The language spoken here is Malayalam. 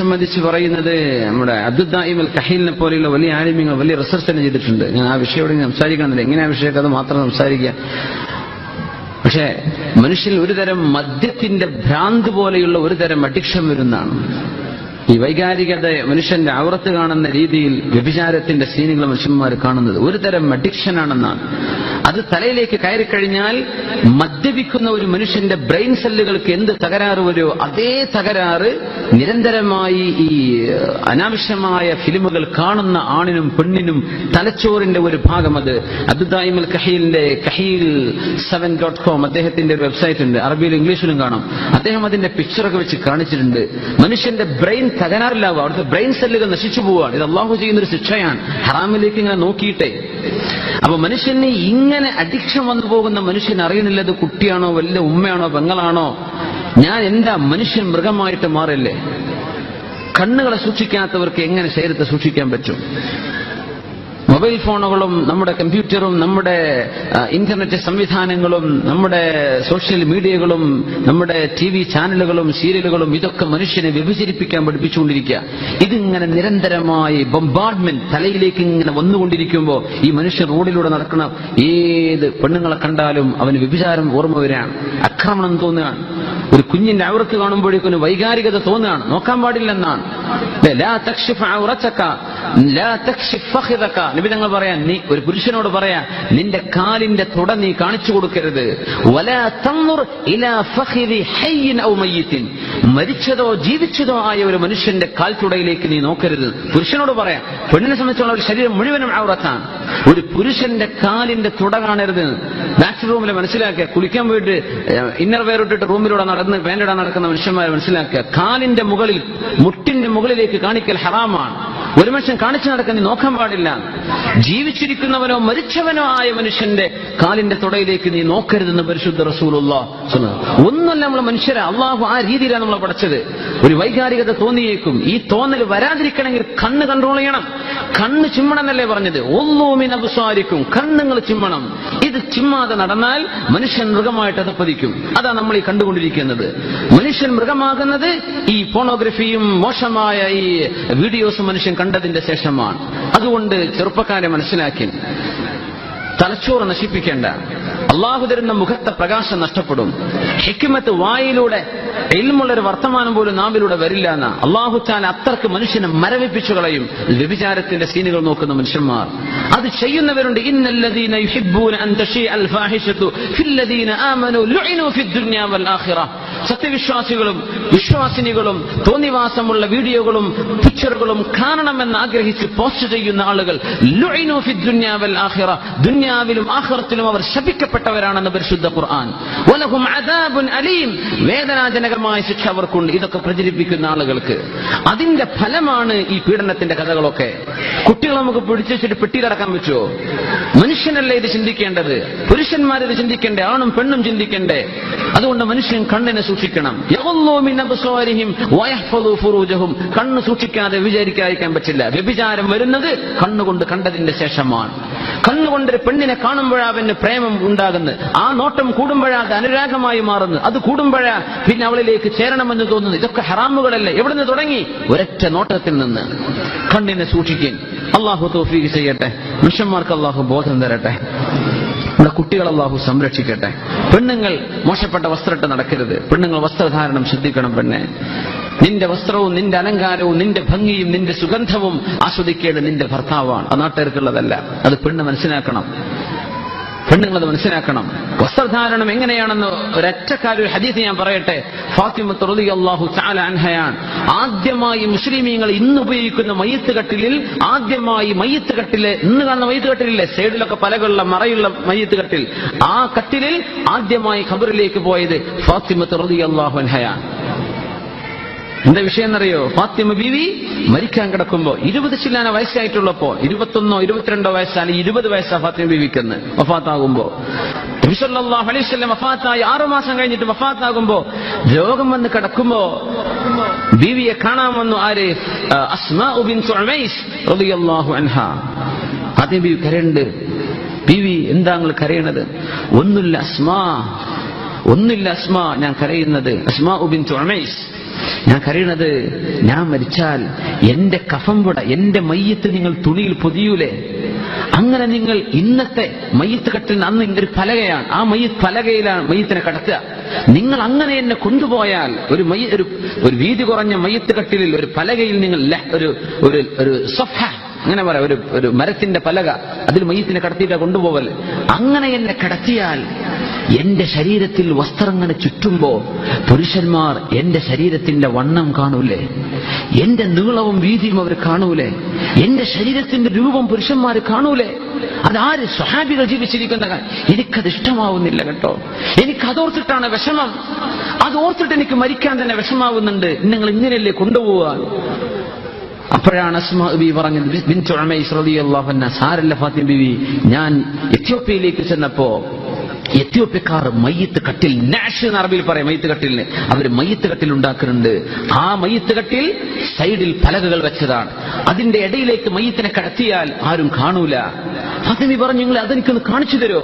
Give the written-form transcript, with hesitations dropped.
സംബന്ധിച്ച് പറയുന്നത് നമ്മുടെ അബ്ദുദ്ദായിം അൽ കഹീലിനെ പോലെയുള്ള വലിയ ആലിമ്യങ്ങൾ വലിയ റിസർച്ച് തന്നെ ചെയ്തിട്ടുണ്ട്. ഞാൻ ആ വിഷയോട് സംസാരിക്കാനില്ല, എങ്ങനെ ആ വിഷയമൊക്കെ അത് മാത്രം സംസാരിക്കുക. പക്ഷേ മനുഷ്യൻ ഒരുതരം മദ്യത്തിന്റെ ഭ്രാന്ത് പോലെയുള്ള ഒരുതരം അഡിക്ഷൻ വരുന്നതാണ്. ഈ വൈകാരികത മനുഷ്യന്റെ ഔറത്ത് കാണുന്ന രീതിയിൽ വ്യഭിചാരത്തിന്റെ സീനുകൾ മനുഷ്യന്മാർ കാണുന്നത് ഒരു തരം അഡിക്ഷനാണെന്നാണ്. അത് തലയിലേക്ക് കയറിക്കഴിഞ്ഞാൽ മദ്യപിക്കുന്ന ഒരു മനുഷ്യന്റെ ബ്രെയിൻ സെല്ലുകൾക്ക് എന്ത് തകരാറ് വരുമോ അതേ തകരാറ് നിരന്തരമായി ഈ അനാവശ്യമായ ഫിലിമുകൾ കാണുന്ന ആണിനും പെണ്ണിനും തലച്ചോറിന്റെ ഒരു ഭാഗം. അത് അബ്ദുദ്ദായിം അൽ കഹീലിന്റെ kahil7.com അദ്ദേഹത്തിന്റെ ഒരു വെബ്സൈറ്റ് ഉണ്ട്, അറബിയിലും ഇംഗ്ലീഷിലും കാണാം. അദ്ദേഹം അതിന്റെ പിക്ചറൊക്കെ വെച്ച് കാണിച്ചിട്ടുണ്ട്. മനുഷ്യന്റെ ബ്രെയിൻ തകരാറിലാവുക, അവിടുത്തെ ബ്രെയിൻ സെല്ലുകൾ നശിച്ചു പോവുകയാണ്. ഇത് അള്ളാഹു ചെയ്യുന്നൊരു ശിക്ഷയാണ്, ഹറാമിലേക്ക് ഇങ്ങനെ നോക്കിയിട്ടേ. അപ്പൊ മനുഷ്യന് ഇങ്ങനെ അഡിക്ഷൻ വന്നു പോകുന്ന മനുഷ്യൻ അറിയണില്ല ഇത് കുട്ടിയാണോ വല്ല ഉമ്മയാണോ പെങ്ങളാണോ. ഞാൻ എന്താ മനുഷ്യൻ മൃഗമായിട്ട് മാറില്ലേ? കണ്ണുകളെ സൂക്ഷിക്കാത്തവർക്ക് എങ്ങനെ ശരീരത്തെ സൂക്ഷിക്കാൻ പറ്റും? മൊബൈൽ ഫോണുകളും നമ്മുടെ കമ്പ്യൂട്ടറും നമ്മുടെ ഇന്റർനെറ്റ് സംവിധാനങ്ങളും നമ്മുടെ സോഷ്യൽ മീഡിയകളും നമ്മുടെ TV ചാനലുകളും സീരിയലുകളും ഇതൊക്കെ മനുഷ്യനെ വ്യഭിചരിപ്പിക്കാൻ പഠിപ്പിച്ചുകൊണ്ടിരിക്കുക. ഇതിങ്ങനെ നിരന്തരമായി ബൊംബാർഡ്മെന്റ് തലയിലേക്ക് ഇങ്ങനെ വന്നുകൊണ്ടിരിക്കുമ്പോൾ ഈ മനുഷ്യൻ റോഡിലൂടെ നടക്കുന്ന ഏത് പെണ്ണുങ്ങളെ കണ്ടാലും അവന് വ്യഭിചാരം ഓർമ്മ വരികയാണ്, ആക്രമണം തോന്നുകയാണ്. ഒരു കുഞ്ഞിന്റെ ഔറത്ത് കാണുമ്പോഴേക്കും വൈകാരികത തോന്നുകയാണ്, നോക്കാൻ പാടില്ലെന്നാണ്. നബി തങ്ങൾ പറയാൻ, നീ ഒരു പുരുഷനോട് പറയാ, നിന്റെ കാലിന്റെ തുട നീ കാണിച്ചു കൊടുക്കരുത്. മരിച്ചതോ ജീവിച്ചതോ ആയ ഒരു മനുഷ്യന്റെ കാൽ തുടയിലേക്ക് നീ നോക്കരുത്. പുരുഷനോട് പറയാം. പെണ്ണിനെ സംബന്ധിച്ചുള്ള ഒരു ശരീരം മുഴുവനും ഔറത്താണ്. ഒരു പുരുഷന്റെ കാലിന്റെ തുട കാണരുത്. ബാത്റൂമിൽ മനസ്സിലാക്കുക, കുളിക്കാൻ പോയിട്ട് ഇന്നർ വെയർ ഇട്ടിട്ട് റൂമിലൂടെ നടന്ന് പാൻറിടാൻ നടക്കുന്ന മനുഷ്യന്മാരെ മനസ്സിലാക്കുക, കാലിന്റെ മുകളിൽ മുട്ടിന്റെ മുകളിലേക്ക് കാണിക്കൽ ഹറാമാണ്. ഒരു മനുഷ്യൻ കാണിച്ചു നടക്കാൻ നീ നോക്കാൻ പാടില്ല. ജീവിച്ചിരിക്കുന്നവനോ മരിച്ചവനോ ആയ മനുഷ്യന്റെ കാലിന്റെ തുടയിലേക്ക് നീ നോക്കരുതെന്ന് പരിശുദ്ധ റസൂലുള്ളാഹ്. ഒന്നുമല്ല നമ്മൾ മനുഷ്യരെ, അള്ളാഹു ആ രീതിയിലാണ് നമ്മളെ പഠിച്ചത്. ഒരു വൈകാരികത തോന്നിയേക്കും. ഈ തോന്നൽ വരാതിരിക്കണമെങ്കിൽ കണ്ണ് കൺട്രോൾ ചെയ്യണം. കണ്ണ് ചിമ്മണമെന്നല്ലേ പറഞ്ഞത്? ഒന്നൂമിൻ അബ്സാരിക്കും, കണ്ണുങ്ങൾ ചിമ്മണം. ഇത് ചിമ്മാതെ നടന്നാൽ മനുഷ്യൻ മൃഗമായിട്ട് അതപ്പതിക്കും. അതാ നമ്മൾ ഈ കണ്ടുകൊണ്ടിരിക്കുന്നത്. മനുഷ്യൻ മൃഗമാകുന്നത് ഈ പോണോഗ്രഫിയും മോശമായ ഈ വീഡിയോസും മനുഷ്യൻ കണ്ടതിന്റെ ശേഷമാണ്. അതുകൊണ്ട് ചെറുപ്പക്കാരെ മനസ്സിലാക്കി, തലച്ചോറ് നശിപ്പിക്കേണ്ട. അള്ളാഹു തരുന്ന മുഖത്തെ പ്രകാശം നഷ്ടപ്പെടും. ഹിക്മത്ത് വായിലൂടെ, ഇൽമുള്ളൊരു വർത്തമാനം പോലും നാവിലൂടെ വരില്ല എന്ന അള്ളാഹു തആല അത്രക്ക് മനുഷ്യനെ മരവിപ്പിച്ചു കളയും. വ്യഭിചാരത്തിന്റെ സീനുകൾ നോക്കുന്ന മനുഷ്യന്മാർ അത് ചെയ്യുന്നവരുണ്ട്. ഇന്നല്ലദീന യുഹിബ്ബൂന അൻ തശീഅൽ ഫാഹിഷതു ഫില്ലദീന ആമനൂ ലുഇനൂ ഫിദ്ദുനിയാ വൽ ആഖിറ. സത്യവിശ്വാസികളും വിശ്വാസിനികളും തോന്നിവാസമുള്ള വീഡിയോകളും പിക്ചറുകളും കാണണമെന്ന് ആഗ്രഹിച്ച് പോസ്റ്റ് ചെയ്യുന്ന ആളുകൾ ലുഇനൂ ഫിദ്ദുനിയാ വൽ ആഖിറ, ദുനിയാവിലും ആഖിറത്തിലും അവർ ശപിക്കപ്പെട്ടവരാണെന്ന് പരിശുദ്ധ ഖുർആൻ. വലഹും അദാബുൻ അലീം, വേദനാജനകമായ ശിക്ഷ അവർക്കുണ്ട് ഇതൊക്കെ പ്രചരിപ്പിക്കുന്ന ആളുകൾക്ക്. അതിന്റെ ഫലമാണ് ഈ പീഡനത്തിന്റെ കഥകളൊക്കെ. കുട്ടികൾ നമുക്ക് പിടിച്ചു വെച്ചിട്ട് പെട്ടിയിലടക്കാൻ പറ്റുമോ? മനുഷ്യനല്ലേ ഇത് ചിന്തിക്കേണ്ടത്? പുരുഷന്മാരിത് ചിന്തിക്കണ്ടേ? ആണും പെണ്ണും ചിന്തിക്കണ്ടേ? അതുകൊണ്ട് മനുഷ്യൻ കണ്ണിനെ സൂക്ഷിക്കണം. കണ്ണ് സൂക്ഷിക്കാതെ വിചാരിക്കാതിരിക്കാൻ പറ്റില്ല. വ്യഭിചാരം വരുന്നത് കണ്ണുകൊണ്ട് കണ്ടതിന്റെ ശേഷമാണ്. കണ്ണുകൊണ്ടൊരു പെണ്ണിനെ കാണുമ്പോഴാ അവന് പ്രേമം ഉണ്ടാകുന്നത്. ആ നോട്ടം കൂടുമ്പോഴാ അത് അനുരാഗമായി മാറുന്നത്. അത് കൂടുമ്പോഴാ പിന്നെ അവളിലേക്ക് ചേരണമെന്ന് തോന്നുന്നു. ഇതൊക്കെ ഹറാമുകളല്ലേ? എവിടുന്ന് തുടങ്ങി? ഒരൊറ്റ നോട്ടത്തിൽ നിന്ന്. കണ്ണിനെ സൂക്ഷിക്കാൻ അള്ളാഹു തൗഫീഖ് ചെയ്യട്ടെ. മനുഷ്യന്മാർക്ക് അള്ളാഹു ബോധം തരട്ടെ. നമ്മുടെ കുട്ടികൾ അള്ളാഹു സംരക്ഷിക്കട്ടെ. പെണ്ണുങ്ങൾ മോശപ്പെട്ട വസ്ത്രമിട്ട് നടക്കരുത്. പെണ്ണുങ്ങൾ വസ്ത്രധാരണം ശ്രദ്ധിക്കണം. പെണ്ണെ, നിന്റെ വസ്ത്രവും നിന്റെ അലങ്കാരവും നിന്റെ ഭംഗിയും നിന്റെ സുഗന്ധവും ആസ്വദിക്കേണ്ടത് നിന്റെ ഭർത്താവാണ്, അത് നാട്ടുകാർക്കുള്ളതല്ല. അത് പെണ്ണ് മനസ്സിലാക്കണം. പെണ്ണുങ്ങളത് മനസ്സിലാക്കണം. വസ്ത്രധാരണം എങ്ങനെയാണെന്ന് ഒരൊറ്റക്കാരി ഒരു ഹദീസ് ഞാൻ പറയട്ടെ. ഫാത്തിമത്ത് റളിയല്ലാഹു തആല അൻഹയാണ് ആദ്യമായി മുസ്ലിമീങ്ങൾ ഇന്ന് ഉപയോഗിക്കുന്ന മയ്യിത്ത് കട്ടിലിൽ, ആദ്യമായി മയ്യിത്ത് കട്ടില്, ഇന്ന് കാണുന്ന മയ്യിത്ത് കട്ടിലില്ലേ, സൈഡിലൊക്കെ പലകളുള്ള മറയുള്ള മയ്യിത്ത് കട്ടിൽ, ആ കട്ടിലിൽ ആദ്യമായി ഖബറിലേക്ക് പോയത് ഫാത്തിമത്ത് റളിയല്ലാഹു അൻഹയാണ്. എന്താ വിഷയം എന്നറിയോ? ഫാത്തിമ ബീവി മരിക്കാൻ കിടക്കുമ്പോ 20 ചില്ലാന വയസ്സായിട്ടുള്ളപ്പോ, 21 22 വയസ്സാണ്, 20 വയസ്സാ ഫാത്തിമ ബീവിക്കെന്ന് വഫാത്താകുമ്പോ. നബി സല്ലല്ലാഹു അലൈഹി വസല്ലം വഫാത്തായി 6 മാസം കഴിഞ്ഞിട്ട് വഫാത്താകുമ്പോ രോഗം വന്ന് കിടക്കുമ്പോ ബീവിയെ കാണാൻ വന്നു. ആര്? അസ്മാ ബിൻതു ഉമൈസ് റളിയല്ലാഹു അൻഹാ. ഫാത്തിമ ബീവി കരയുന്നുണ്ട്. ബീവി, എന്താ നിങ്ങൾ കരയണത്? ഒന്നുമില്ല അസ്മാ, ഞാൻ കരയുന്നത് അസ്മാ ബിൻതു ഉമൈസ് ഞാൻ കരയണത് ഞാൻ മരിച്ചാൽ എന്റെ കഫംപുട, എന്റെ മയ്യത്ത് നിങ്ങൾ തുണിയിൽ പൊതിയൂലേ? അങ്ങനെ നിങ്ങൾ ഇന്നത്തെ മയ്യത്ത് കട്ടിൽ അന്ന് ഒരു പലകയാണ്, ആ മയ്യത്ത് പലകയിലാണ് മയ്യത്തിനെ കടത്തുക. നിങ്ങൾ അങ്ങനെ എന്നെ കൊണ്ടുപോയാൽ ഒരു വീതി കുറഞ്ഞ മയ്യത്ത് കട്ടിലിൽ ഒരു പലകയിൽ നിങ്ങൾ ഒരു സഫ, അങ്ങനെ പറയാം, ഒരു മരത്തിന്റെ പലക, അതിൽ മയ്യത്തിനെ കടത്തിയിട്ടാ കൊണ്ടുപോകല്. അങ്ങനെ എന്നെ കടത്തിയാൽ എന്റെ ശരീരത്തിൽ വസ്ത്രങ്ങനെ ചുറ്റുമ്പോ പുരുഷന്മാർ എന്റെ ശരീരത്തിന്റെ വണ്ണം കാണൂലേ? എന്റെ നീളവും വീതിയും അവർ കാണൂലേ? എന്റെ ശരീരത്തിന്റെ രൂപം പുരുഷന്മാർ കാണൂലേ? അതാര്? സ്വഹാബികൾ ജീവിച്ചിരിക്കുന്ന കാര്യം. എനിക്കത് ഇഷ്ടമാവുന്നില്ല കേട്ടോ. എനിക്കതോർത്തിട്ടാണ് വിഷമം. അതോർത്തിട്ട് എനിക്ക് മരിക്കാൻ തന്നെ വിഷമാവുന്നുണ്ട്. നിങ്ങൾ ഇങ്ങനെയല്ലേ കൊണ്ടുപോവുക? അപ്പോഴാണ് അസ്മാ ബീവി പറഞ്ഞത്, ബിൻതു ഉമൈസ് റളിയല്ലാഹു അൻഹ, സാരല്ല ഫാത്തിമ ബീവി, ഞാൻ എത്യോപ്യയിലേക്ക് ചെന്നപ്പോ എത്യോപ്യക്കാർ മയ്യത്ത് കട്ടിൽ, നാഷ് എന്ന് അറബിയിൽ പറയാം മയ്യത്ത് കട്ടിലിന്, അവര് മയ്യത്ത് കട്ടിൽ ഉണ്ടാക്കുന്നുണ്ട്. ആ മയ്യത്ത് കട്ടിൽ സൈഡിൽ പലകകൾ വെച്ചതാണ്. അതിന്റെ ഇടയിലേക്ക് മയ്യത്തിനെ കടത്തിയാൽ ആരും കാണൂല. ഫാത്തിമ പറഞ്ഞു, നിങ്ങൾ അതെനിക്കൊന്ന് കാണിച്ചു തരുമോ?